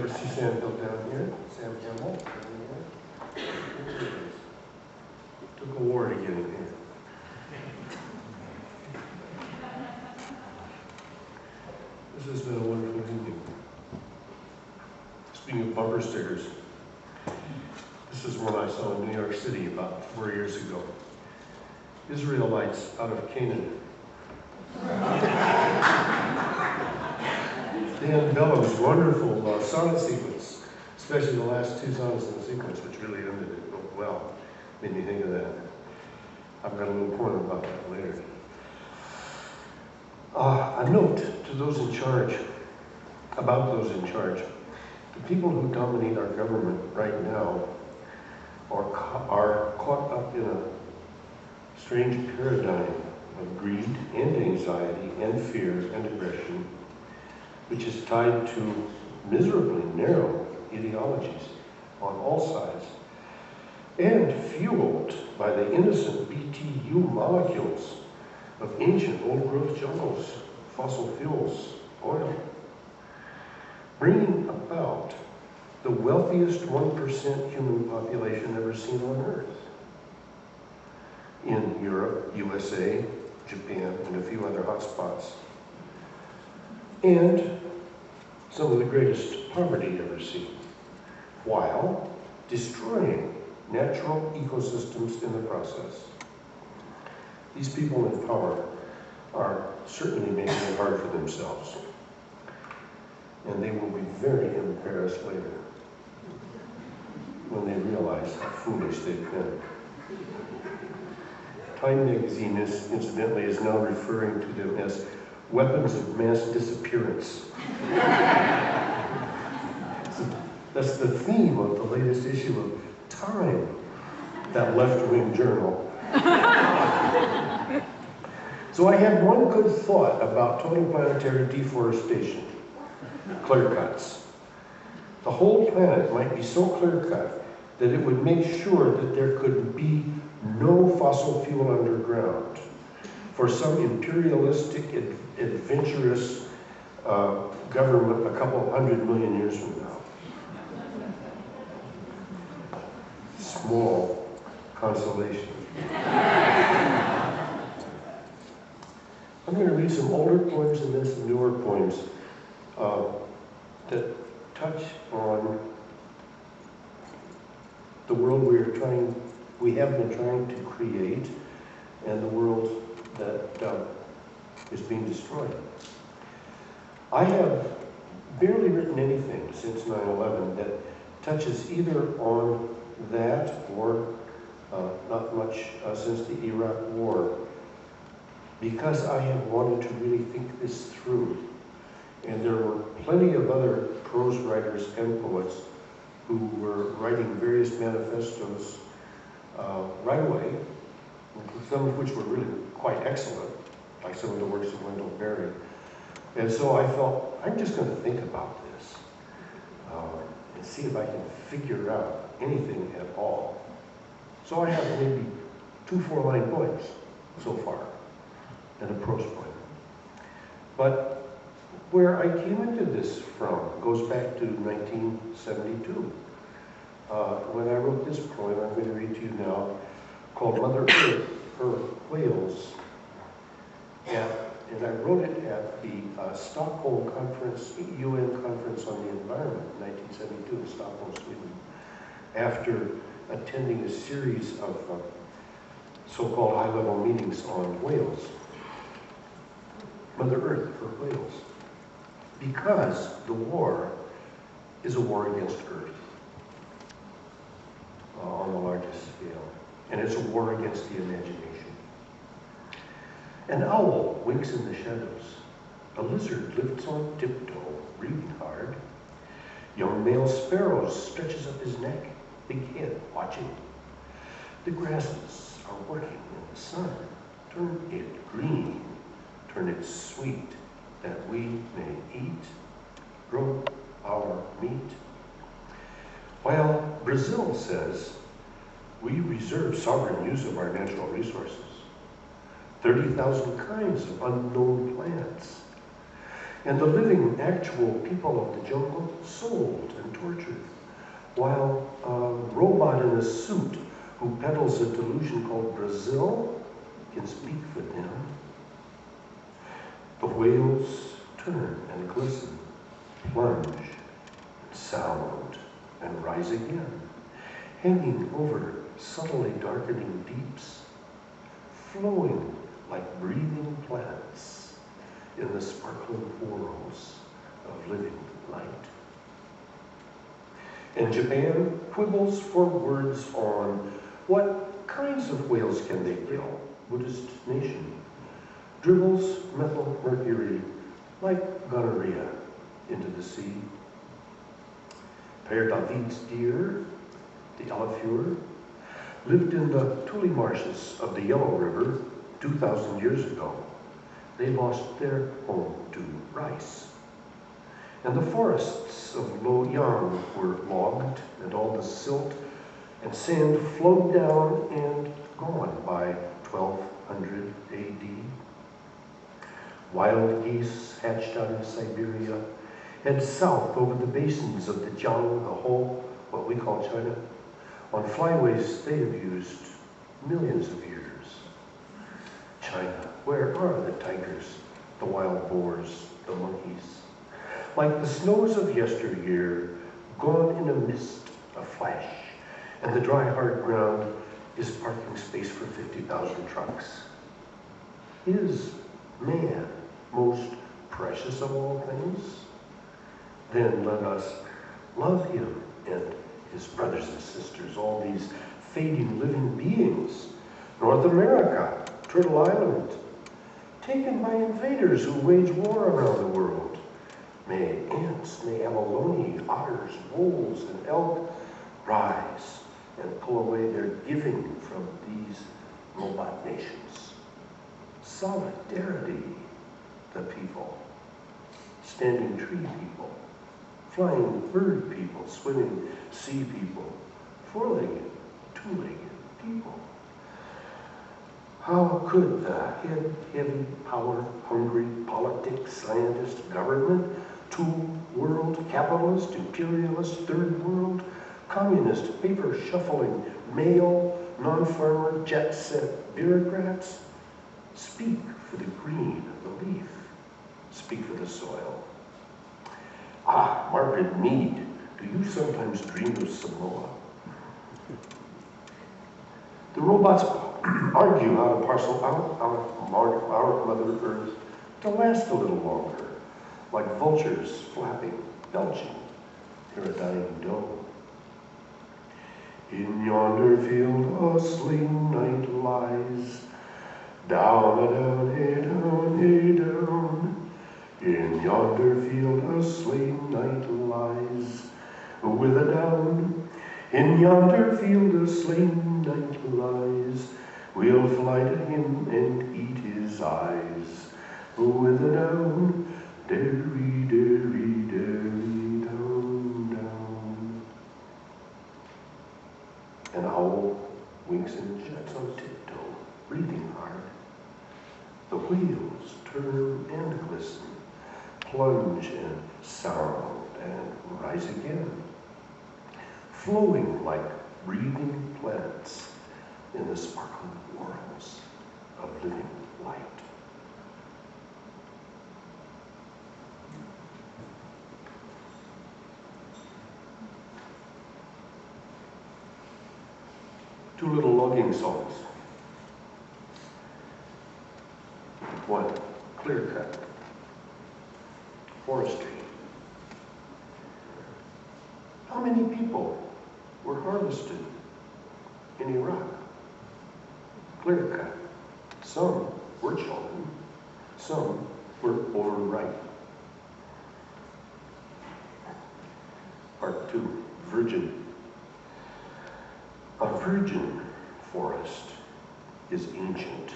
ever see Sam Hill down here? Sam Hamill? Took a war to get in here. This has been a wonderful evening. Speaking of bumper stickers, this is one I saw in New York City about 4 years ago. Israelites out of Canaan. Dan Bellows' wonderful sonnet sequence, especially the last two sonnets in the sequence, which really ended it well. Made me think of that. I've got a little point about that later. A note to those in charge, about those in charge. The people who dominate our government right now are caught up in a strange paradigm of greed and anxiety and fear and aggression, which is tied to miserably narrow ideologies on all sides, and fueled by the innocent BTU molecules of ancient old-growth jungles, fossil fuels, oil, bringing about the wealthiest 1% human population ever seen on Earth in Europe, USA, Japan, and a few other hotspots, and some of the greatest poverty ever seen, while destroying natural ecosystems in the process. These people in power are certainly making it hard for themselves, and they will be very embarrassed later when they realize how foolish they've been. Time magazine incidentally is now referring to them as weapons of mass disappearance. That's the theme of the latest issue of Time, that left-wing journal. So I had one good thought about total planetary deforestation, clear cuts. The whole planet might be so clear-cut that it would make sure that there could be no fossil fuel underground for some imperialistic, adventurous government a couple 100 million years from now. Small consolation. I'm going to read some older poems and then some newer poems that touch on the world we have been trying to create, and the world that is being destroyed. I have barely written anything since 9/11 that touches either on that or not much since the Iraq War, because I have wanted to really think this through. And there were plenty of other prose writers and poets who were writing various manifestos right away, some of which were really quite excellent, like some of the works of Wendell Berry. And so I felt, I'm just going to think about this and see if I can figure out anything at all. So I have maybe 2 4-line poems so far, and a prose poem. But where I came into this from goes back to 1972. When I wrote this poem, I'm going to read to you now, called Mother Earth, Her Whales. And I wrote it at the Stockholm Conference, UN Conference on the Environment in 1972 in Stockholm, Sweden, after attending a series of so-called high-level meetings on whales. Mother Earth, her whales. Because the war is a war against Earth on the largest scale, and it's a war against the imagination. An owl winks in the shadows. A lizard lifts on tiptoe, breathing hard. Young male sparrow stretches up his neck, big head watching. The grasses are working in the sun. Turn it green, turn it sweet, that we may eat, grow our meat. While Brazil says, we reserve sovereign use of our natural resources. 30,000 kinds of unknown plants. and the living, actual people of the jungle sold and tortured, while a robot in a suit who peddles a delusion called Brazil can speak for them. The whales turn and glisten, plunge, and sound, and rise again, hanging over subtly darkening deeps, flowing like breathing plants in the sparkling whorls of living light. And Japan quibbles for words on what kinds of whales can they kill. Buddhist nation dribbles methyl mercury like gonorrhea into the sea. Père David's deer, the Elafure, lived in the tule marshes of the Yellow River 2,000 years ago. They lost their home to rice. And the forests of Luoyang were logged, and all the silt and sand flowed down and gone by 1200 AD. Wild geese hatched out of Siberia head south over the basins of the Jiang, the Ho, what we call China, on flyways they have used millions of years. China, where are the tigers, the wild boars, the monkeys? Like the snows of yesteryear, gone in a mist, a flash, and the dry, hard ground is parking space for 50,000 trucks. Is man most precious of all things? Then let us love him and his brothers and sisters, all these fading living beings. North America, Turtle Island, taken by invaders who wage war around the world. May ants, may abalone, otters, wolves, and elk rise and pull away their giving from these robot nations. Solidarity, the people, standing tree people, flying bird people, swimming sea people, four-legged, two-legged people. How could the heavy, power-hungry politics, scientist, government, two-world, capitalist, imperialist, third world, communist, paper-shuffling, male, non-farmer, jet-set bureaucrats speak for the green of the leaf, speak for the soil? Ah, Margaret Mead, do you sometimes dream of Samoa? The robots argue how to parcel out our Mother Earth to last a little longer, like vultures flapping, belching near a dying doe. In yonder field a slain knight lies, down a down, hey down, hey down. In yonder field a slain knight lies, with a down. In yonder field a slain knight lies, we'll fly to him and eat his eyes, with a down, derry, derry, derry, down, down. An owl winks and jets on tiptoe, breathing hard. The wheels turn and glisten, plunge and sound and rise again, flowing like breathing plants in the sparkling whirls of living light. Two little logging songs. One, clear cut, forestry. How many people were harvested in Iraq? Clear cut. Some were children, some were overripe. Part two, virgin. A virgin forest is ancient,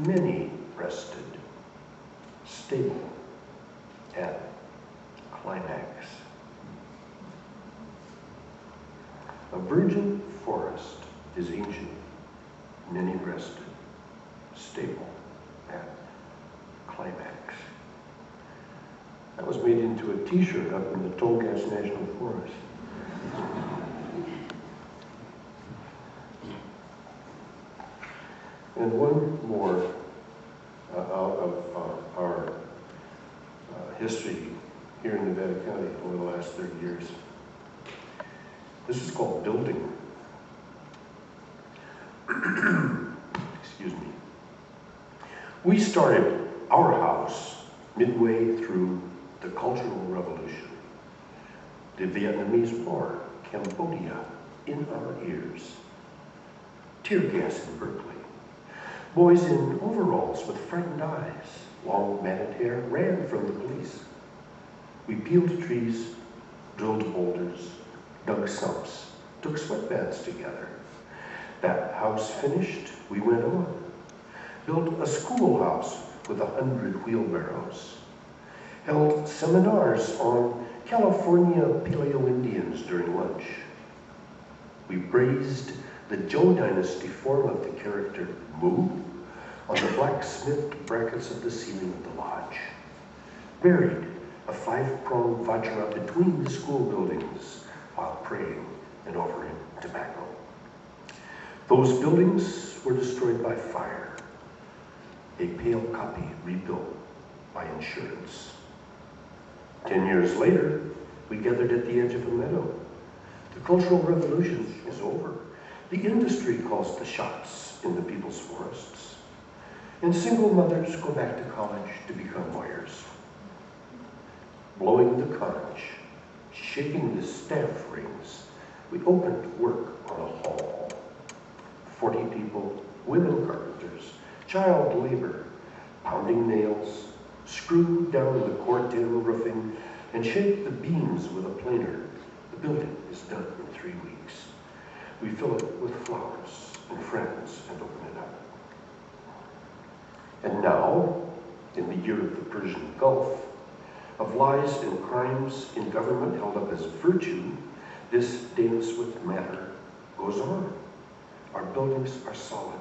many-breasted, stable at climax. A virgin forest is ancient, many-breasted, stable at climax. That was made into a t-shirt up in the Tongass National Forest. And one more out of our history here in Nevada County over the last 30 years. This is called building. Excuse me. We started our house midway through the Cultural Revolution, the Vietnamese War, Cambodia in our ears, tear gas in Berkeley, boys in overalls with frightened eyes, long matted hair ran from the police. We peeled trees, drilled boulders, dug sumps, took sweatbands together. That house finished, we went on, built a schoolhouse with 100 wheelbarrows, held seminars on California Paleo-Indians during lunch. We braised the Zhou Dynasty form of the character Mu on the blacksmith brackets of the ceiling of the lodge, buried a 5-pronged vajra between the school buildings while praying and offering tobacco. Those buildings were destroyed by fire, a pale copy rebuilt by insurance. 10 years later, we gathered at the edge of a meadow. The Cultural Revolution is over. The industry calls the shots in the people's forests. And single mothers go back to college to become lawyers. Blowing the conch, shaking the staff rings, we opened work on a hall. 40 people, women carpenters, child labor, pounding nails, screw down the corten roofing, and shape the beams with a planer. The building is done in 3 weeks. We fill it with flowers and friends and open it up. And now, in the year of the Persian Gulf, of lies and crimes in government held up as virtue, this dance with matter goes on. Our buildings are solid,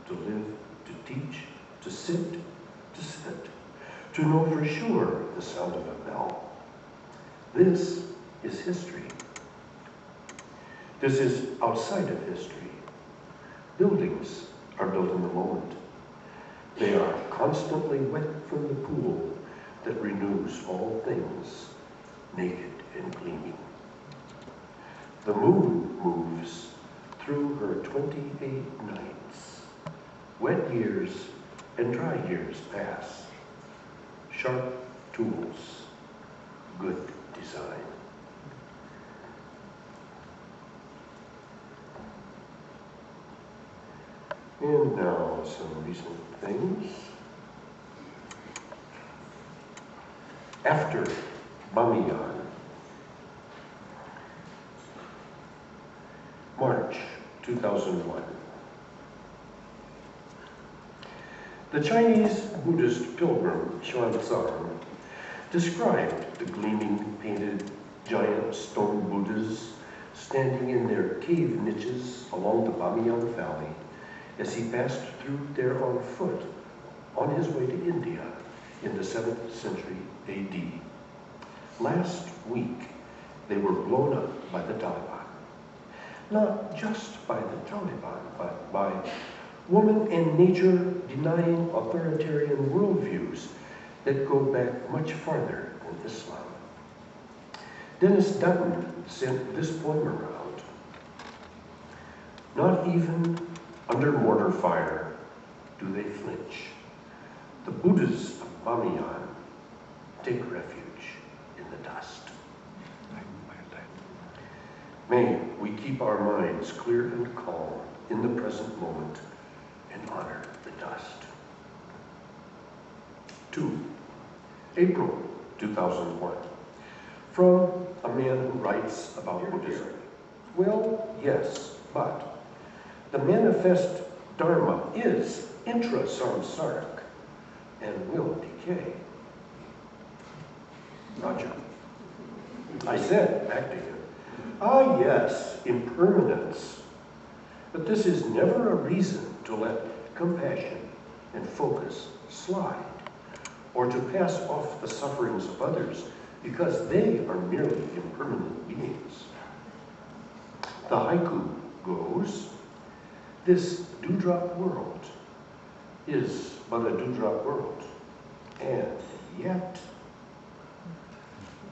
to live, to teach, to sit, to know for sure the sound of a bell. This is history. This is outside of history. Buildings are built in the moment. They are constantly wet from the pool that renews all things, naked and gleaming. The moon moves through her 28 nights. Wet years and dry years pass. Sharp tools, good design. And now some recent things. After Bamiyan, March 2001. The Chinese Buddhist pilgrim Xuanzang described the gleaming, painted, giant stone Buddhas standing in their cave niches along the Bamiyan Valley as he passed through there on foot on his way to India in the 7th century AD. Last week, they were blown up by the Taliban. Not just by the Taliban, but by woman and nature denying authoritarian worldviews that go back much farther than Islam. Dennis Dutton sent this poem around. Not even under mortar fire do they flinch. The Buddhas of Bamiyan take refuge in the dust. May we keep our minds clear and calm in the present moment and honor the dust. 2. April 2001. From a man who writes about Buddhism. Well, yes, but the manifest Dharma is intra-samsaric and will decay. Roger. I said, back to him, ah yes, impermanence. But this is never a reason to let compassion and focus slide. or to pass off the sufferings of others, because they are merely impermanent beings. The haiku goes, "This dewdrop world is but a dewdrop world, and yet,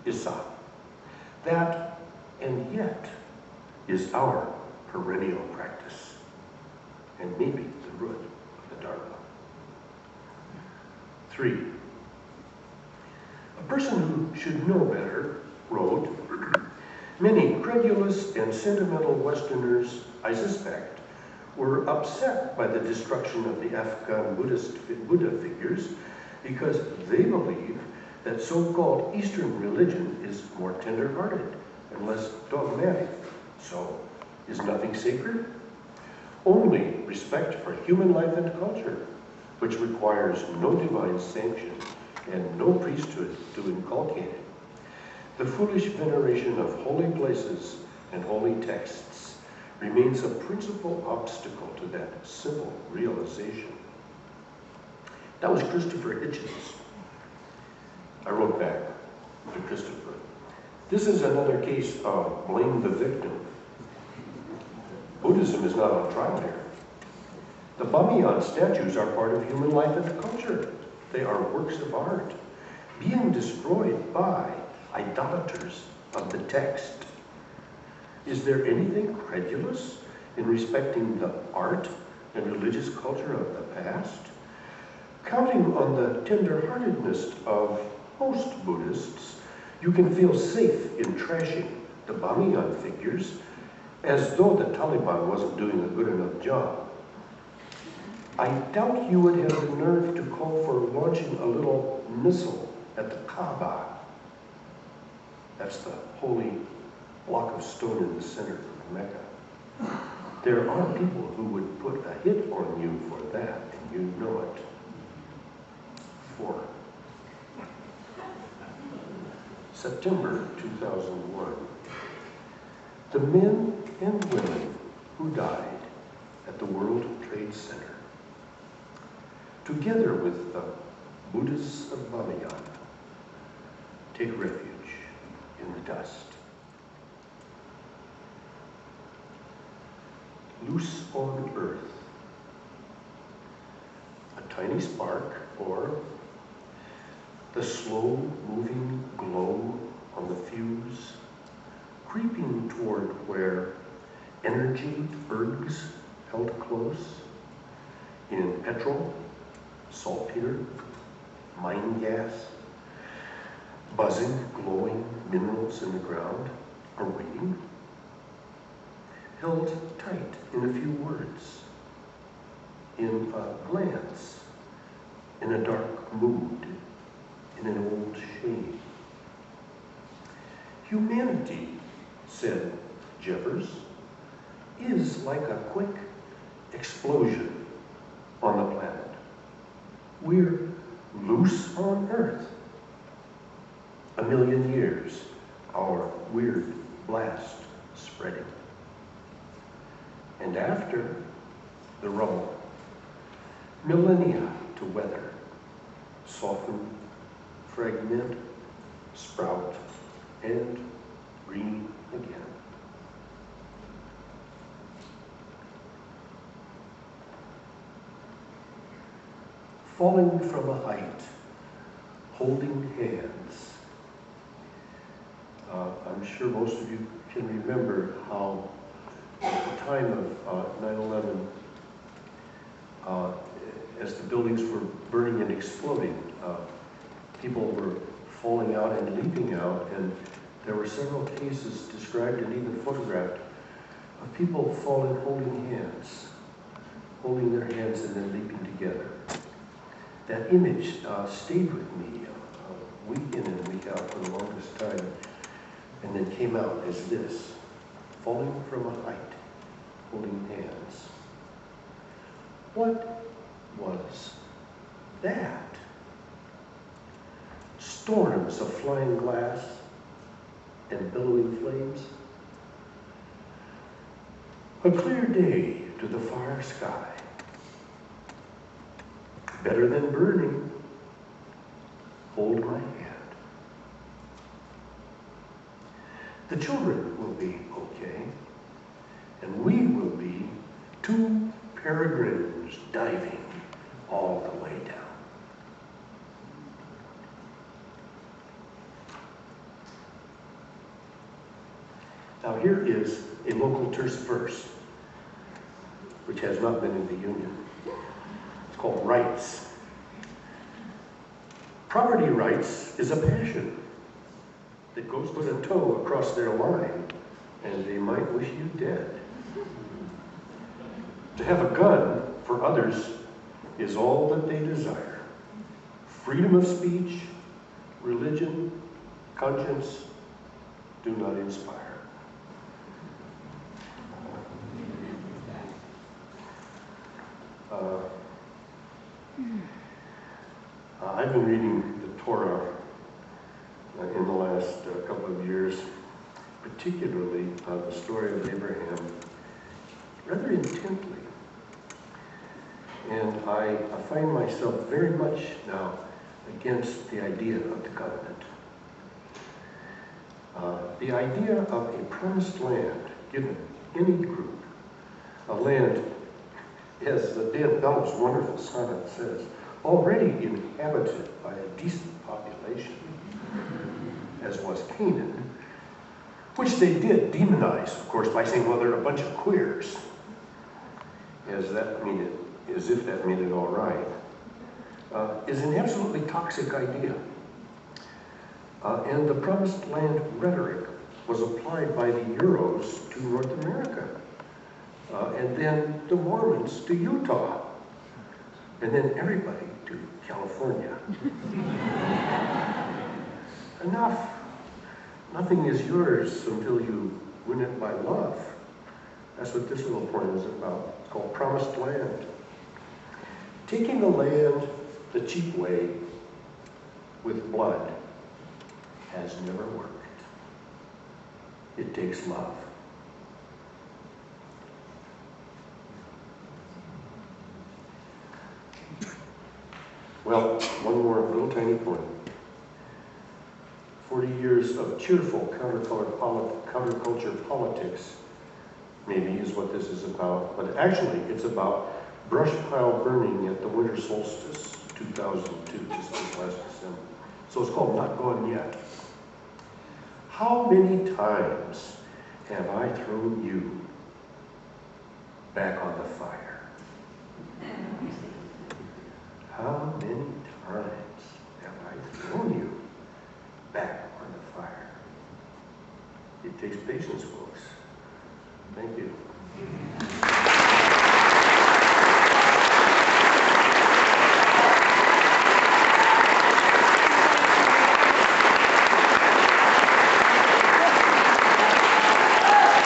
Isa, that and yet is our perennial practice, and maybe the root of the Dharma." 3. A person who should know better wrote, "Many credulous and sentimental Westerners, I suspect, were upset by the destruction of the Afghan Buddha figures because they believe that so-called Eastern religion is more tender-hearted and less dogmatic. So, is nothing sacred? Only respect for human life and culture, which requires no divine sanction and no priesthood to inculcate it. The foolish veneration of holy places and holy texts remains a principal obstacle to that simple realization." That was Christopher Hitchens. I wrote back to Christopher, "This is another case of blame the victim. Buddhism is not on trial here. The Bamiyan statues are part of human life and culture. They are works of art, being destroyed by idolaters of the text. Is there anything credulous in respecting the art and religious culture of the past? Counting on the tender-heartedness of most Buddhists, you can feel safe in trashing the Bamiyan figures as though the Taliban wasn't doing a good enough job. I doubt you would have the nerve to call for launching a little missile at the Kaaba." That's the holy block of stone in the center of Mecca. "There are people who would put a hit on you for that, and you know it." 4. September 2001. The men and women who died at the World Trade Center, together with the Buddhists of Bamiyan, take refuge in the dust. Loose on earth, a tiny spark, or the slow-moving glow on the fuse, creeping toward where energy ergs held close in petrol, saltpeter, mine gas, buzzing, glowing minerals in the ground are waiting, held tight in a few words, in a glance, in a dark mood, in an old shade. Humanity, said Jeffers, is like a quick explosion on the planet. We're loose on Earth. A million years, our weird blast spreading. And after, the rubble. Millennia to weather, soften, fragment, sprout, and green again. Falling from a height, holding hands. I'm sure most of you can remember how at the time of 9/11, as the buildings were burning and exploding, people were falling out and leaping out, and there were several cases described and even photographed of people falling holding their hands and then leaping together. That image stayed with me week in and week out for the longest time, and then came out as this, falling from a height, holding hands. What was that? Storms of flying glass and billowing flames? A clear day to the far sky. Better than burning. hold my hand. The children will be okay, and we will be two peregrines diving all the way down. Now here is a local terse verse, which has not been in the Union. It's called Rights. Property rights is a passion that goes with a toe across their line, and they might wish you dead. To have a gun for others is all that they desire. Freedom of speech, religion, conscience do not inspire. I've been reading the Torah in the last couple of years, particularly the story of Abraham, rather intently. And I find myself very much now against the idea of the covenant. The idea of a promised land given any group, a land, as Dan Bell's wonderful sonnet says, already inhabited by a decent population, as was Canaan, which they did demonize, of course, by saying, well, they're a bunch of queers, as if that made it all right, is an absolutely toxic idea. And the promised land rhetoric was applied by the Euros to North America, and then the Mormons to Utah, and then everybody to California. Enough. Nothing is yours until you win it by love. That's what this little poem is about. It's called Promised Land. Taking the land the cheap way with blood has never worked. It takes love. Well, one more little tiny point. 40 years of cheerful counterculture politics, maybe, is what this is about. But actually, it's about brush pile burning at the winter solstice, 2002, just this last December. So it's called Not Gone Yet. How many times have I thrown you back on the fire? How many times have I thrown you back on the fire? It takes patience, folks. Thank you.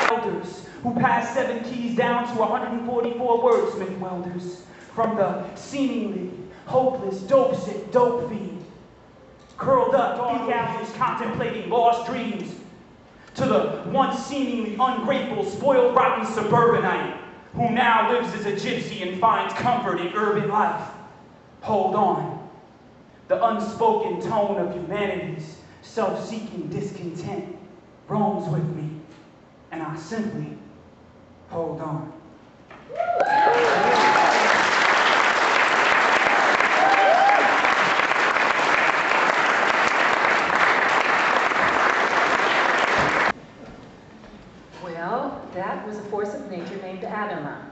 Welders who passed 7 keys down to 144 wordsmith welders from the seemingly hopeless, dope-sick, dope fiend, curled up dark houses contemplating lost dreams, to the once seemingly ungrateful, spoiled, rotten suburbanite who now lives as a gypsy and finds comfort in urban life. Hold on. The unspoken tone of humanity's self-seeking discontent roams with me, and I simply hold on. Well, that was a force of nature named Adama.